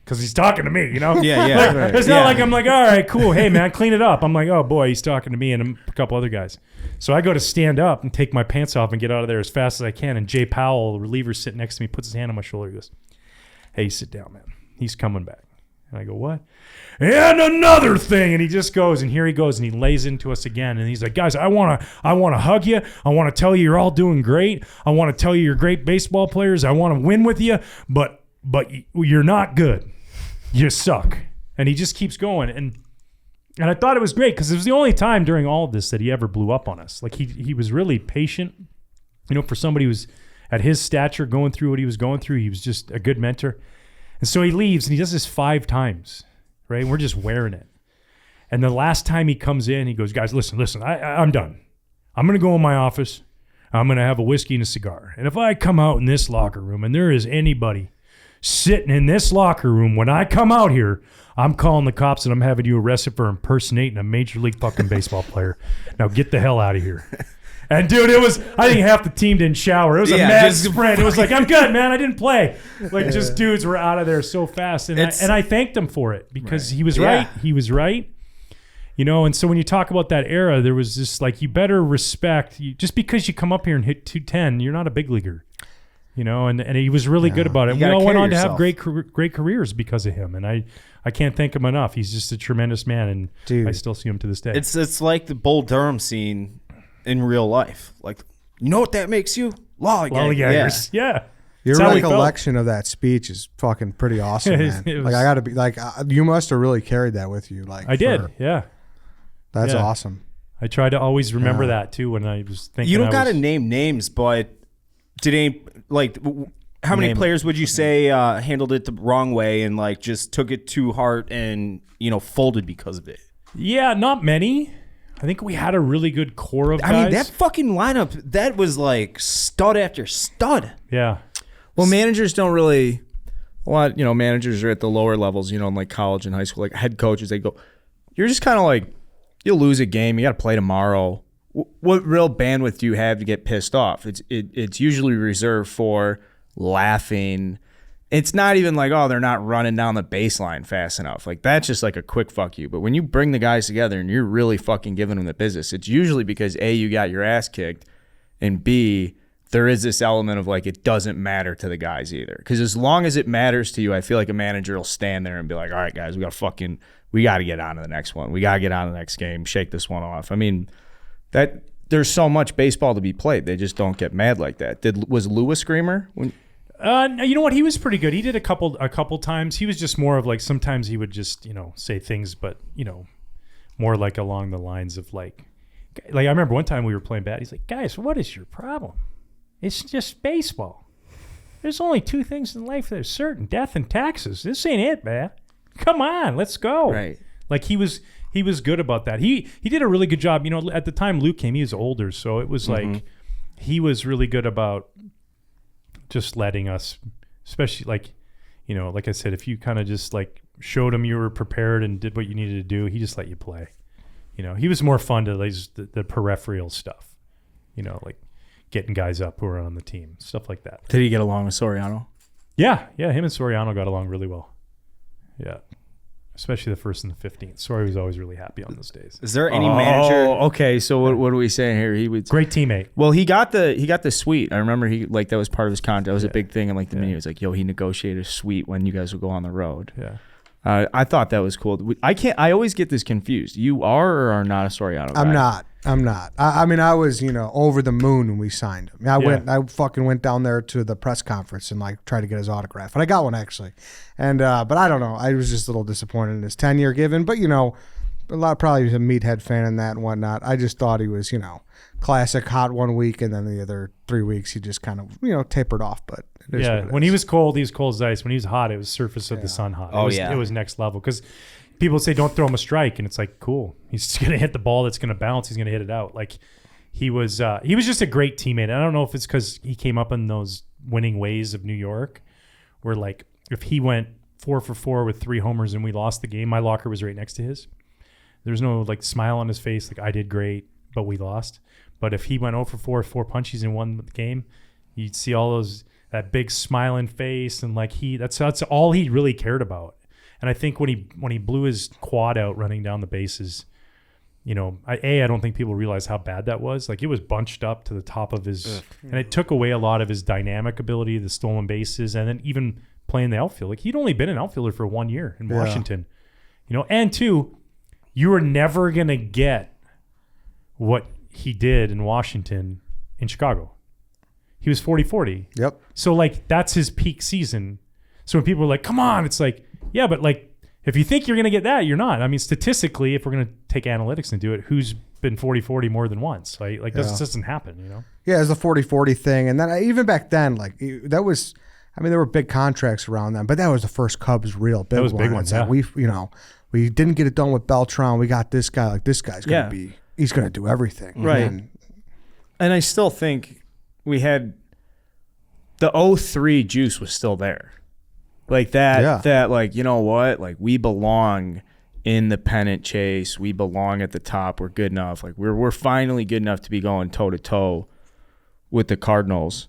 Because he's talking to me, Yeah. Like, it's not like I'm like, all right, cool. Hey, man, clean it up. I'm like, oh, boy, he's talking to me and a couple other guys. So I go to stand up and take my pants off and get out of there as fast as I can. And Jay Powell, the reliever, sitting next to me, puts his hand on my shoulder. He goes, hey, sit down, man. He's coming back. And I go, what? And another thing. And he just goes, and here he goes, and he lays into us again. And he's like, guys, I want to hug you. I want to tell you you're all doing great. I want to tell you you're great baseball players. I want to win with you, but you're not good. You suck. And he just keeps going. And I thought it was great because it was the only time during all of this that he ever blew up on us. Like he was really patient. For somebody who's at his stature going through what he was going through, he was just a good mentor. And so he leaves and he does this 5 times, right? And we're just wearing it. And the last time he comes in, he goes, guys, listen, I'm done. I'm going to go in my office. I'm going to have a whiskey and a cigar. And if I come out in this locker room and there is anybody sitting in this locker room, when I come out here, I'm calling the cops and I'm having you arrested for impersonating a major league fucking baseball player. Now get the hell out of here. And dude, I think half the team didn't shower. It was a mad sprint. It was like, I'm good, man. I didn't play. Like just dudes were out of there so fast. And I thanked him for it because he was right. He was right. And so when you talk about that era, there was this like, you better respect, just because you come up here and hit 210, you're not a big leaguer. And he was really good about it. We all went on to have great careers because of him, and I can't thank him enough. He's just a tremendous man, and dude, I still see him to this day. It's like the Bull Durham scene in real life. Like, you know what that makes you? Lollygaggers. Yeah. Your recollection of that speech is fucking pretty awesome, man. I got to be like, you must have really carried that with you. Like I did. Yeah. That's awesome. I try to always remember that too when I was thinking. You don't got to name names, but how many players would you say handled it the wrong way and like just took it too hard and folded because of it? Yeah, not many. I think we had a really good core of guys. I mean, that fucking lineup, that was like stud after stud. Yeah. Well, managers don't really. A lot, managers are at the lower levels, in like college and high school, like head coaches. They go, you're just kind of like, you'll lose a game, you got to play tomorrow. What real bandwidth do you have to get pissed off? It's usually reserved for laughing. It's not even like, oh, they're not running down the baseline fast enough. Like that's just like a quick fuck you. But when you bring the guys together and you're really fucking giving them the business, it's usually because A, you got your ass kicked, and B, there is this element of like it doesn't matter to the guys either. Because as long as it matters to you, I feel like a manager will stand there and be like, all right, guys, we got to get on to the next one. We got to get on to the next game, shake this one off. I mean, that there's so much baseball to be played. They just don't get mad like that. Was Lou a screamer? You know what? He was pretty good. He did a couple times. He was just more of like sometimes he would just say things, but more like along the lines of like I remember one time we were playing bat. He's like, guys, what is your problem? It's just baseball. There's only two things in life that are certain: death and taxes. This ain't it, man. Come on, let's go. Right. Like he was good about that. He did a really good job. At the time Luke came, he was older, so it was like he was really good about just letting us, especially like I said, if you kind of just like showed him you were prepared and did what you needed to do, he just let you play. He was more fun to like the peripheral stuff. Like getting guys up who are on the team, stuff like that. Did he get along with Soriano? Yeah, him and Soriano got along really well. Yeah, especially the 1st and the 15th. Sori was always really happy on those days. Is there any manager? Oh, okay. So what are we saying here? He was great teammate. Well, he got the suite. I remember that was part of his contract. That was a big thing, and like the media was like, "Yo, he negotiated a suite when you guys would go on the road." Yeah. I thought that was cool. I always get this confused. You are or are not a Soriano guy? I'm not. I mean, I was, over the moon when we signed him. I fucking went down there to the press conference and like tried to get his autograph. And I got one actually. And, but I don't know. I was just a little disappointed in his tenure given, but probably was a meathead fan in that and whatnot. I just thought he was, classic hot 1 week. And then the other 3 weeks, he just kind of, tapered off, but when he was cold as ice. When he was hot, it was surface of the sun hot. It was next level. Because people say don't throw him a strike, and it's like, cool. He's going to hit the ball that's going to bounce. He's going to hit it out. Like he was just a great teammate. And I don't know if it's because he came up in those winning ways of New York, where like if he went 4 for 4 with 3 homers and we lost the game, my locker was right next to his. There's no like smile on his face, like I did great, but we lost. But if he went 0 for 4 with 4 punchies and won the game, you'd see all that big smiling face, and like that's all he really cared about. And I think when he blew his quad out running down the bases, I don't think people realize how bad that was. Like it was bunched up to the top of his, and it took away a lot of his dynamic ability, the stolen bases, and then even playing the outfield. Like he'd only been an outfielder for 1 year in Washington, and 2, you were never gonna get what he did in Washington in Chicago. He was 40-40. Yep. So like that's his peak season. So when people are like, come on, it's like, yeah, but like if you think you're going to get that, you're not. I mean, statistically, if we're going to take analytics and do it, who's been 40-40 more than once? Like this doesn't happen, Yeah, it's the 40-40 thing. And then even back then, like that was, there were big contracts around them, but that was the first Cubs real big one. Big ones, yeah. We didn't get it done with Beltran. We got this guy. Like this guy's going to he's going to do everything. Right. And I still think we had the 03 juice was still there. Like that like, you know what? Like we belong in the pennant chase. We belong at the top. We're good enough. Like we're finally good enough to be going toe to toe with the Cardinals.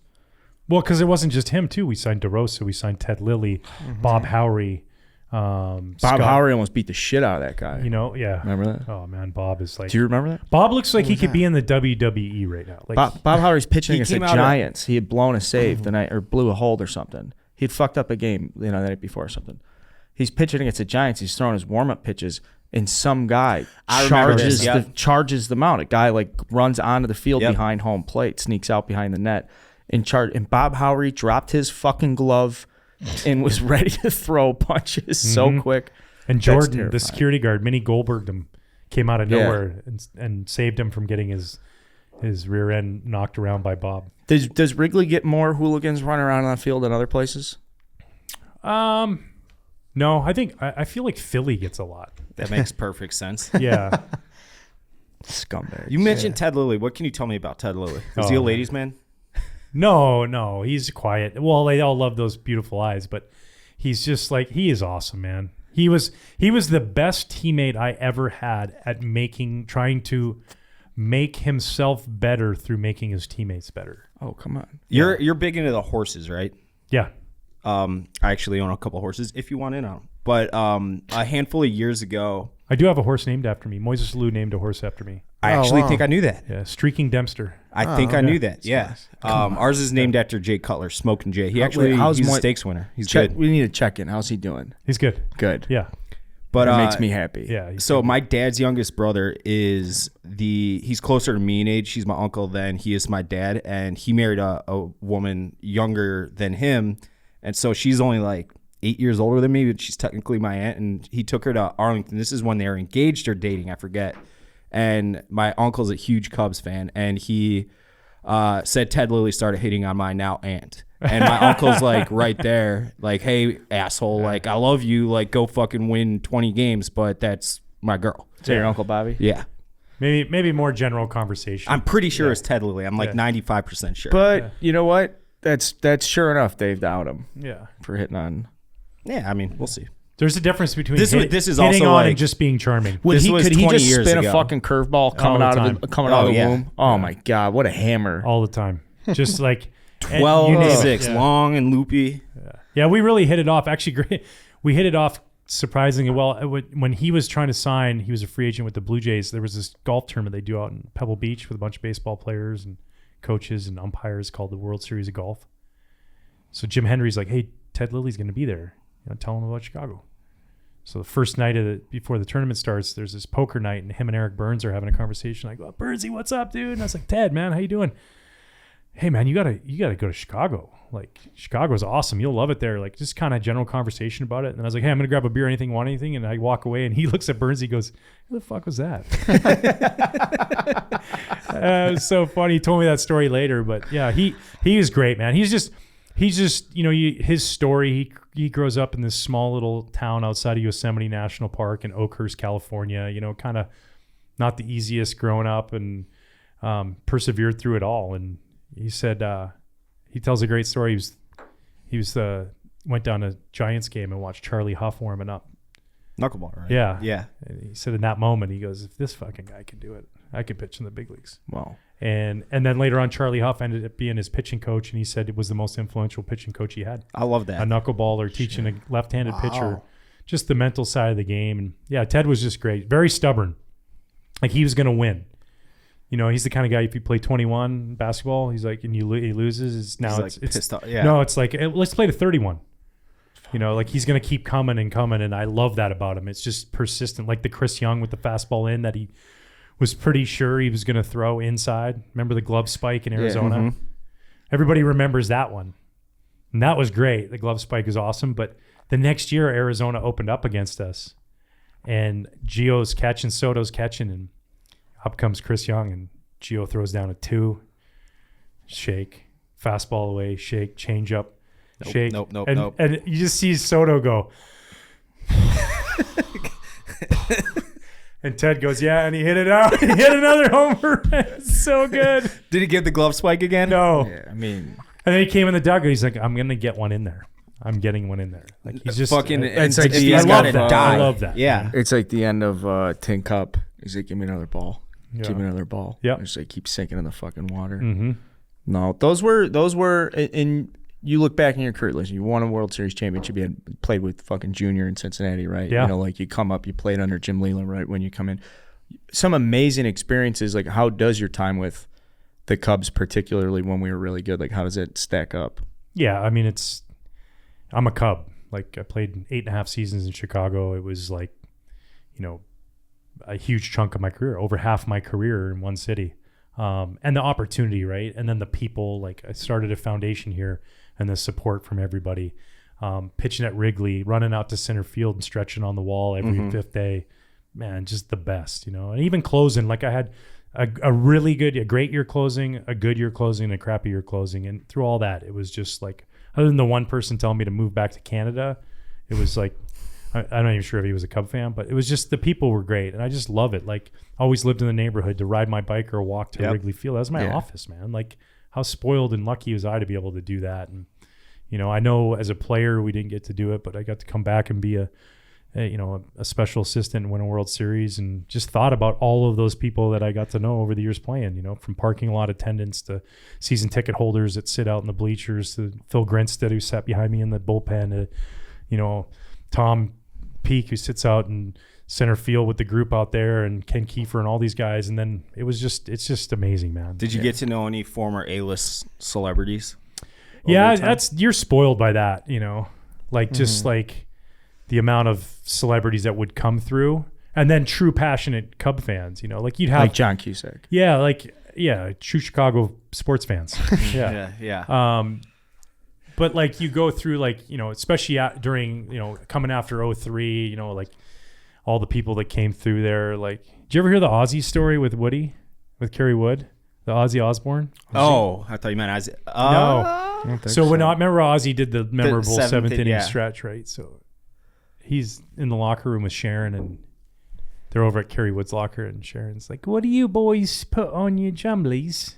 Well, because it wasn't just him too. We signed DeRosa. We signed Ted Lilly, Bob Howery. Bob Howery almost beat the shit out of that guy. Yeah. Remember that? Oh man, Bob is like. Do you remember that? Bob looks like he could be in the WWE right now. Like Bob Howery's pitching against the Giants. He had blown a save the night, or blew a hold or something. He had fucked up a game, the night before or something. He's pitching against the Giants. He's throwing his warm-up pitches, and some guy charges them out. A guy like runs onto the field behind home plate, sneaks out behind the net, and Bob Howery dropped his fucking glove and was ready to throw punches so quick. And Jordan, the security guard, Minnie Goldberged him. came out of nowhere and saved him from getting his rear end knocked around by Bob. Does Wrigley get more hooligans running around on the field than other places? No, I feel like Philly gets a lot. That makes perfect sense. Yeah. Scumbags. You mentioned Ted Lilly. What can you tell me about Ted Lilly? Is he a ladies' man? No, he's quiet. Well, they all love those beautiful eyes, but he's just like, he is awesome, man. He was the best teammate I ever had at trying to make himself better through making his teammates better. Oh, come on. You're big into the horses, right? Yeah. I actually own a couple horses if you want in on them. But a handful of years ago, I do have a horse named after me. Moises Alou named a horse after me. I actually think I knew that. Yeah, Streaking Dempster. I think I knew that. Yeah. Ours is named after Jay Cutler, Smoking Jay. He's a stakes winner. He's good. We need to check in. How's he doing? He's good. Good. Yeah. But it makes me happy. Yeah. So my dad's youngest brother he's closer to me in age. He's my uncle than he is my dad. And he married a woman younger than him. And so she's only like 8 years older than me, but she's technically my aunt. And he took her to Arlington. This is when they were engaged or dating, I forget. And my uncle's a huge Cubs fan, and he said Ted Lilly started hitting on my now aunt. And my uncle's like right there, like, hey, asshole, like, I love you, like, go fucking win 20 games, but that's my girl. Is that your Uncle Bobby? Yeah. Maybe more general conversation. I'm pretty sure it's Ted Lilly. I'm like 95% sure. But you know what? That's sure enough. They've out him. Yeah. For hitting on. Yeah, I mean, we'll see. There's a difference between this is hitting also on like, and just being charming. Could he just spin ago. a fucking curveball coming out of the womb? Oh my God, what a hammer! All the time, just like 12-6, long and loopy. Yeah, we really hit it off. Actually, great. We hit it off surprisingly well. When he was trying to sign, he was a free agent with the Blue Jays. There was this golf tournament they do out in Pebble Beach with a bunch of baseball players and coaches and umpires called the World Series of Golf. So Jim Hendry's like, "Hey, Ted Lilly's going to be there. Tell him about Chicago." So the first night before the tournament starts, there's this poker night, and him and Eric Burns are having a conversation. Like, "Oh, Burnsy, what's up, dude?" And I was like, "Ted, man, how you doing?" "Hey, man, you gotta go to Chicago. Like, Chicago's awesome. You'll love it there." Like, just kind of general conversation about it. And I was like, "Hey, I'm gonna grab a beer. Anything? Want anything?" And I walk away, and he looks at Burns. He goes, "Who the fuck was that?" It was so funny. He told me that story later, but yeah, he is great, man. He's just his story. He grows up in this small little town outside of Yosemite National Park in Oakhurst, California. Kind of not the easiest growing up, and persevered through it all. And he said he tells a great story. He went down to Giants game and watched Charlie Huff warming up. Knuckleball, right? Yeah. And he said in that moment, he goes, "If this fucking guy can do it, I could pitch in the big leagues." Wow. And then later on, Charlie Huff ended up being his pitching coach, and he said it was the most influential pitching coach he had. I love that. A knuckleballer teaching a left-handed pitcher just the mental side of the game. And yeah, Ted was just great. Very stubborn. Like, he was going to win. He's the kind of guy, if you play 21 basketball, he's like, and he loses, it's pissed off. Yeah. No, it's like, let's play to 31. Like, he's going to keep coming and coming, and I love that about him. It's just persistent, like the Chris Young with the fastball in that he was pretty sure he was going to throw inside. Remember the glove spike in Arizona? Yeah, mm-hmm. Everybody remembers that one. And that was great. The glove spike is awesome. But the next year, Arizona opened up against us. And Gio's catching, Soto's catching, and up comes Chris Young, and Gio throws down a 2. Shake. Fastball away. Shake. Change up. Shake. Nope. And you just see Soto go. And Ted goes, "Yeah," and he hit it out. He hit another homer. It's so good. Did he get the glove spike again? No. Yeah, I mean. And then he came in the dugout. He's like, "I'm going to get one in there. I'm getting one in there." Like, he's just fucking. It's like he's got to die. I love that. Yeah. It's like the end of Tin Cup. He's like, "Give me another ball. Yeah. Give me another ball." Yeah. Just like keep sinking in the fucking water. Mm-hmm. No, those were in. You look back in your career, listen, you won a World Series championship. You had played with fucking Junior in Cincinnati, right? Yeah. Like you come up, you played under Jim Leyland, right? When you come in, some amazing experiences. Like, how does your time with the Cubs, particularly when we were really good, like how does it stack up? Yeah, I mean, I'm a Cub. Like, I played 8.5 seasons in Chicago. It was like, a huge chunk of my career, over half my career in one city. And the opportunity, right? And then the people, like, I started a foundation here, and the support from everybody. Pitching at Wrigley, running out to center field and stretching on the wall every fifth day. man, just the best, and even closing, like I had a really good, a great year closing, a good year closing, a crappy year closing. And through all that, it was just like, other than the one person telling me to move back to Canada, it was like, I'm not even sure if he was a Cub fan, but it was just, the people were great. And I just love it. Like, I always lived in the neighborhood to ride my bike or walk to Wrigley Field. That was my office, man. Like, how spoiled and lucky was I to be able to do that? And, I know as a player, we didn't get to do it, but I got to come back and be a special assistant and win a World Series, and just thought about all of those people that I got to know over the years playing, from parking lot attendants to season ticket holders that sit out in the bleachers to Phil Grinstead, who sat behind me in the bullpen, to, Tom Peake, who sits out in center field with the group out there, and Ken Kiefer and all these guys. And then it's just amazing, man. Did you get to know any former A-list celebrities? Yeah, you're spoiled by that, like just like the amount of celebrities that would come through, and then true passionate Cub fans, like you'd have like John Cusack. Yeah. True Chicago sports fans. Yeah. But like you go through, like, especially during, coming after 03, like all the people that came through there. Like, did you ever hear the Ozzy story with Woody, with Kerry Wood, the Ozzy Osbourne? Oh, I thought you meant Ozzy. No. So when I remember Ozzy did the memorable seventh inning stretch, right? So he's in the locker room with Sharon, and they're over at Kerry Wood's locker, and Sharon's like, "What do you boys put on your jumblies,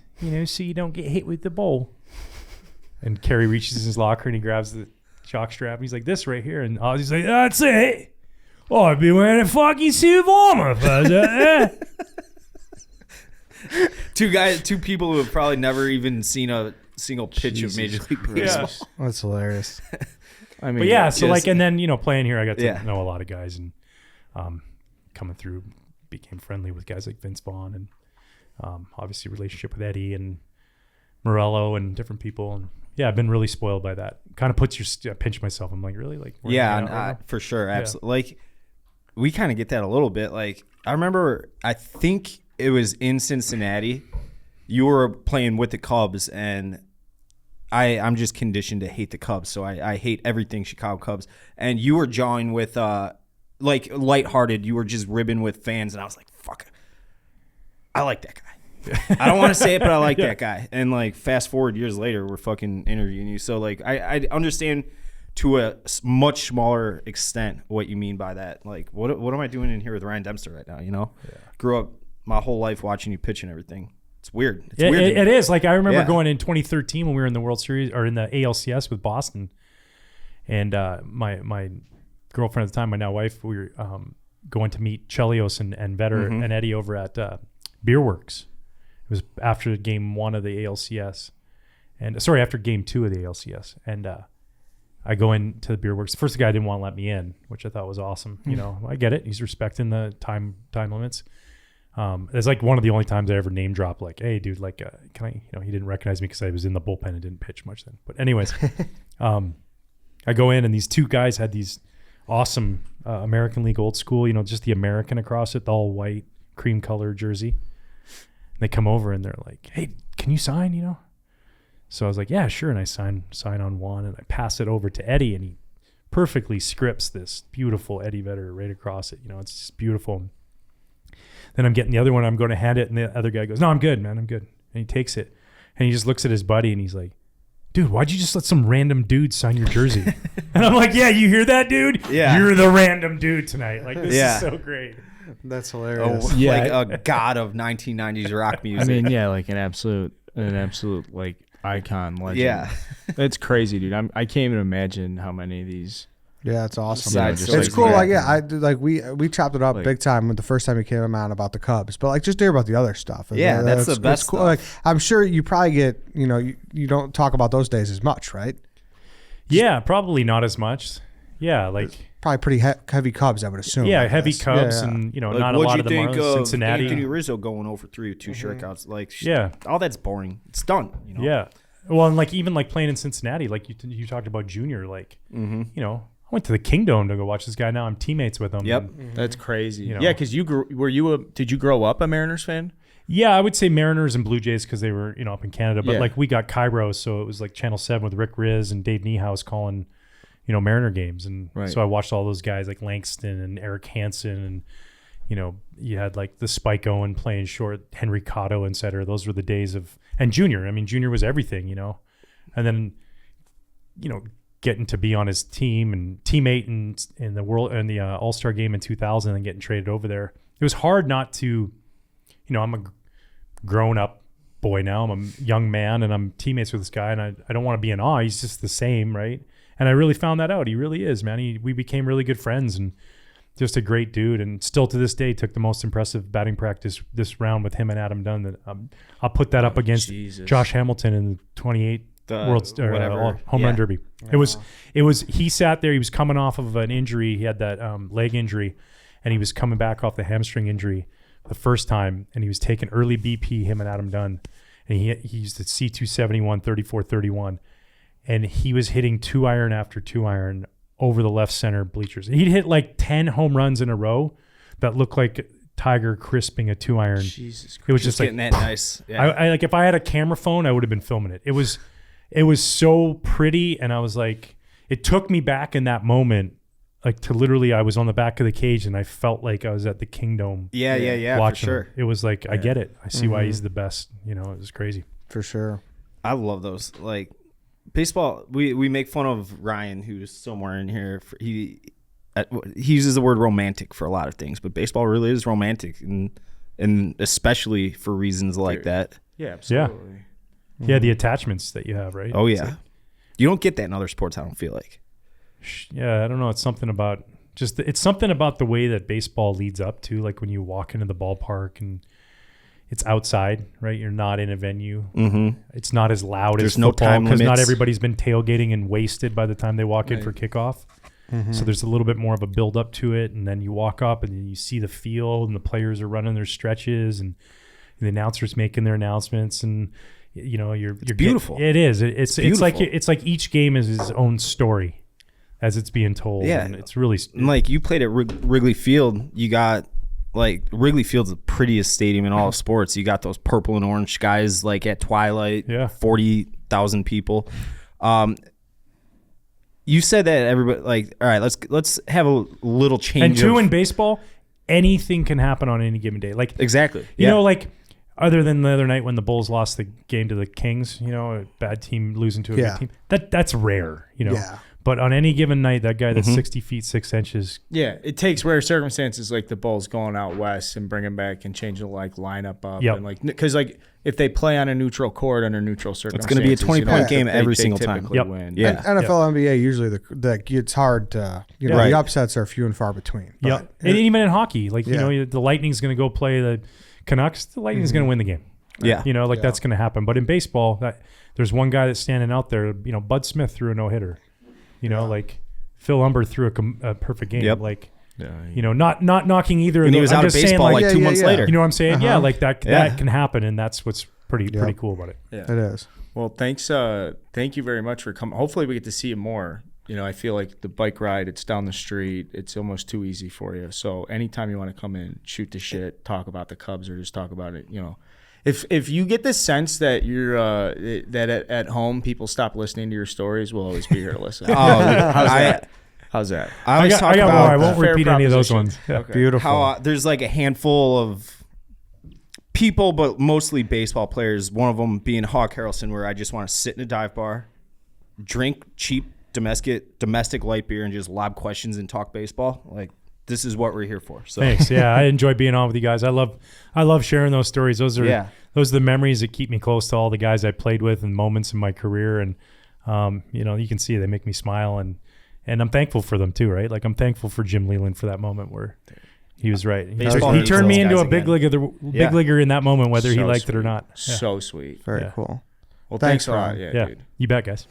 so you don't get hit with the ball?" And Kerry reaches in his locker and he grabs the jock strap, and he's like, "This right here." And Ozzy's like, "That's it. Oh, I'd be wearing a fucking suit of armor if I was out there." Two people who have probably never even seen a single pitch of Major League Baseball. Yeah. That's hilarious. I mean, but yeah, so like, and then, playing here, I got to know a lot of guys, and coming through, became friendly with guys like Vince Vaughn, and obviously relationship with Eddie and Morello and different people. And yeah, I've been really spoiled by that. Kind of puts I pinch myself. I'm like, really? Like, for sure. Absolutely. Like, we kind of get that a little bit. Like, I remember, I think it was in Cincinnati, you were playing with the Cubs, and I'm just conditioned to hate the Cubs, so I hate everything Chicago Cubs. And you were jawing with, like, lighthearted. You were just ribbing with fans, and I was like, fuck, I like that guy. I don't want to say it, but I like that guy. And, like, fast forward years later, we're fucking interviewing you. So, like, I understand to a much smaller extent what you mean by that. Like, what am I doing in here with Ryan Dempster right now, Yeah. Grew up my whole life watching you pitch and everything. It's weird. It is. Like, I remember going in 2013 when we were in the World Series, or in the ALCS with Boston, and my girlfriend at the time, my now wife, we were going to meet Chelios and Vetter and Eddie over at Beer Works. It was after game 1 of the ALCS, and after game 2 of the ALCS, and I go into the Beer Works. First, the guy didn't want to let me in, which I thought was awesome. I get it. He's respecting the time limits. It's like one of the only times I ever name drop, like, "Hey, dude, like, can I?" He didn't recognize me because I was in the bullpen and didn't pitch much then. But anyways, I go in, and these two guys had these awesome American League old school, just the American across it, the all white cream color jersey. And they come over and they're like, "Hey, can you sign?" So I was like, "Yeah, sure." And I sign on one, and I pass it over to Eddie, and he perfectly scripts this beautiful Eddie Vedder right across it. It's just beautiful. Then I'm getting the other one. I'm going to hand it, and the other guy goes, "No, I'm good, man. I'm good." And he takes it, and he just looks at his buddy, and he's like, "Dude, why'd you just let some random dude sign your jersey?" And I'm like, "Yeah, you hear that, dude? Yeah, you're the random dude tonight. Like, this is so great." That's hilarious. Like a god of 1990s rock music. I mean, like an absolute like icon legend. Yeah, it's crazy, dude. I can't even imagine how many of these. Yeah, it's awesome. It's like, cool. Like, we chopped it up big time the first time you came out about the Cubs, but like, just hear about the other stuff. Yeah, that's the best cool. stuff. Like, I'm sure you probably get, you don't talk about those days as much, right? Yeah, probably not as much. Yeah, like probably pretty heavy Cubs, I would assume. Yeah, heavy Cubs, and like, not a lot of the Marlins, Cincinnati. Anthony Rizzo going over 3 with 2 strikeouts. Like, all that's boring. It's done. Yeah. Well, and like even like playing in Cincinnati, like you talked about Junior, like I went to the Kingdom to go watch this guy. Now I'm teammates with him. Yep, that's crazy. Yeah, because did you grow up a Mariners fan? Yeah, I would say Mariners and Blue Jays because they were up in Canada. But like we got Kairos, so it was like Channel 7 with Rick Riz and Dave Niehaus calling, Mariner games, and so I watched all those guys like Langston and Eric Hansen, and you had like the Spike Owen playing short, Henry Cotto, et cetera. Those were the days of, and Junior. I mean, Junior was everything, and then, getting to be on his team and teammate in the world and the All-Star game in 2000 and getting traded over there. It was hard not to, I'm a grown up boy now. I'm a young man and I'm teammates with this guy, and I don't want to be in awe. He's just the same, right? And I really found that out. He really is, man. We became really good friends and just a great dude. And still to this day, took the most impressive batting practice this round with him and Adam Dunn. That I'll put that up against Josh Hamilton in the 28 home run derby. Oh. It was. He sat there. He was coming off of an injury. He had that leg injury, and he was coming back off the hamstring injury the first time, and he was taking early BP. Him and Adam Dunn, and he used the C271 34-31. And he was hitting 2-iron after 2-iron over the left center bleachers. And he'd hit like 10 home runs in a row that looked like Tiger crisping a 2-iron. Jesus Christ. It was just getting that nice. Yeah. I like, if I had a camera phone, I would have been filming it. It was so pretty, and I was like, it took me back in that moment, like to literally, I was on the back of the cage, and I felt like I was at the Kingdom. Yeah, watching for sure. him. It was like, I get it. I see why he's the best. It was crazy. For sure. I love those. Like, baseball, we make fun of Ryan, who's somewhere in here. He uses the word romantic for a lot of things, but baseball really is romantic, and especially for reasons like that. Yeah, absolutely. Yeah, the attachments that you have, right? Oh, yeah. You don't get that in other sports, I don't feel like. Yeah, I don't know. It's something about the way that baseball leads up to, like when you walk into the ballpark and it's outside, right? You're not in a venue. Mm-hmm. It's not as loud There's as no football time because not limits. everybody's been tailgating and wasted by the time they walk in for kickoff. Mm-hmm. So there's a little bit more of a build up to it, and then you walk up and then you see the field and the players are running their stretches and the announcers making their announcements, and you're beautiful. It is. It's beautiful. it's like each game is its own story as it's being told. Yeah, and it's really like you played at Wrigley Field. You got like Wrigley Field's the prettiest stadium in all of sports. You got those purple and orange skies like at twilight. Yeah, 40,000 people. You said that everybody like, all right, let's have a little change. And two, in baseball, anything can happen on any given day. Like exactly, you know, like other than the other night when the Bulls lost the game to the Kings, a bad team losing to a good team. That's rare, Yeah. But on any given night, that guy that's 60 feet 6 inches. Yeah, it takes rare circumstances like the Bulls going out west and bringing back and changing the lineup up. Yep. And because if they play on a neutral court under neutral circumstances, it's going to be a 20-point game every single time. typically Yep. win. Yeah. NFL, NBA, usually it's hard to, the upsets are few and far between. Yeah. And even in hockey, like, the Lightning's going to go play the Canucks, the Lightning's going to win the game. Yeah. That's going to happen. But in baseball, there's one guy that's standing out there. Bud Smith threw a no-hitter. Like Phil Humber threw a perfect game. Yep. Like, not knocking either. And he was I'm out of just saying, baseball like 2 months later. You know what I'm saying? Uh-huh. Yeah, like that can happen, and that's what's pretty cool about it. Yeah. It is. Well, thanks. Thank you very much for coming. Hopefully we get to see you more. I feel like the bike ride, it's down the street. It's almost too easy for you. So anytime you want to come in, shoot the shit, talk about the Cubs or just talk about it, If you get the sense that you're that at home people stop listening to your stories, we'll always be here to listen. How's that? I always talk I got about more. I won't fair repeat any of those proposition. ones. Yeah. Okay. Beautiful. how there's like a handful of people, but mostly baseball players. One of them being Hawk Harrelson, where I just want to sit in a dive bar, drink cheap domestic light beer, and just lob questions and talk baseball. Like, this is what we're here for. So Thanks. Yeah, I enjoy being on with you guys. I love sharing those stories. Those are the memories that keep me close to all the guys I played with and moments in my career. And you can see they make me smile, and I'm thankful for them too, right? Like, I'm thankful for Jim Leyland for that moment where he was right. He turned me into a big leaguer in that moment, whether he liked it or not. Yeah. So sweet. Very cool. Well, thanks a Ryan. lot. Yeah, Dude. you bet, guys.